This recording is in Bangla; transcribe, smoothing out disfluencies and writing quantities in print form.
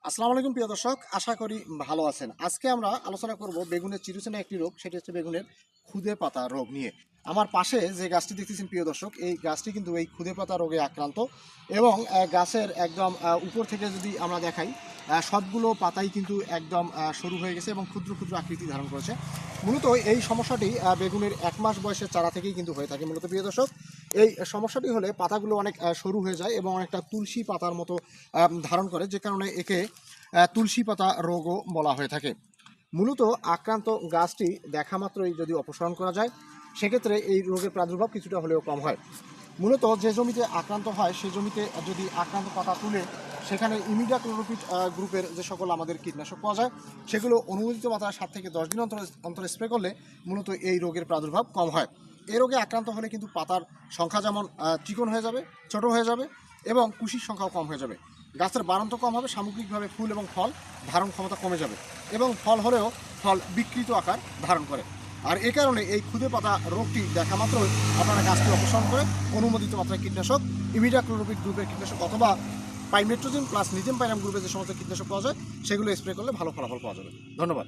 আসসালামু আলাইকুম প্রিয় দর্শক, আশা করি ভালো আছেন। আজকে আমরা আলোচনা করব বেগুনের চিরচেনা একটি রোগ, সেটি হচ্ছে বেগুনের খুদে পাতা রোগ নিয়ে। আমার পাশে যে গাছটি দেখতেছেন প্রিয় দর্শক, এই গাছটি কিন্তু এই খুদে পাতা রোগে আক্রান্ত এবং গাছের একদম উপর থেকে যদি আমরা দেখাই, সবগুলো পাতাই কিন্তু একদম সরু হয়ে গেছে এবং ক্ষুদ্র ক্ষুদ্র আকৃতি ধারণ করেছে। মূলত এই সমস্যাটি বেগুনের 1 মাস বয়সের চারা থেকেই কিন্তু হয়ে থাকে। মূলত প্রিয় দর্শক, এই সমস্যাটি হলে পাতাগুলো অনেক সরু হয়ে যায় এবং অনেকটা তুলসী পাতার মতো ধারণ করে, যে কারণে একে তুলসী পাতা রোগও বলা হয়ে থাকে। মূলত আক্রান্ত গাছটি দেখা মাত্রই যদি অপসারণ করা যায়, সেক্ষেত্রে এই রোগের প্রাদুর্ভাব কিছুটা হলেও কম হয়। মূলত যে জমিতে আক্রান্ত হয় সেই জমিতে যদি আক্রান্ত পাতা তুলে সেখানে ইমিডাক্লোরোপিড গ্রুপের যে সকল আমাদের কীটনাশক পাওয়া যায়, সেগুলো অনুমোদিত মাত্রায় 7 থেকে 10 দিন অন্তর অন্তর স্প্রে করলে মূলত এই রোগের প্রাদুর্ভাব কম হয়। এই রোগে আক্রান্ত হলে কিন্তু পাতার সংখ্যা যেমন চিকন হয়ে যাবে, ছোট হয়ে যাবে এবং কুশির সংখ্যাও কম হয়ে যাবে। গাছের বাড়ন্ত কম হবে, সামগ্রিকভাবে ফুল এবং ফল ধারণ ক্ষমতা কমে যাবে এবং ফল হলেও ফল বিকৃত আকার ধারণ করে। আর এ কারণে এই খুদে পাতা রোগটি দেখা মাত্রই আপনারা গাছটি অপসারণ করে অনুমোদিত মাত্রায় কীটনাশক, ইমিডাক্লোরোপিড গ্রুপের কীটনাশক অথবা পাইমেট্রোজিন প্লাস নিজেম পাইরাম গ্রুপের যে সমস্ত কীটনাশক পাওয়া যায়, সেগুলো স্প্রে করলে ভালো ফলাফল পাওয়া যাবে। ধন্যবাদ।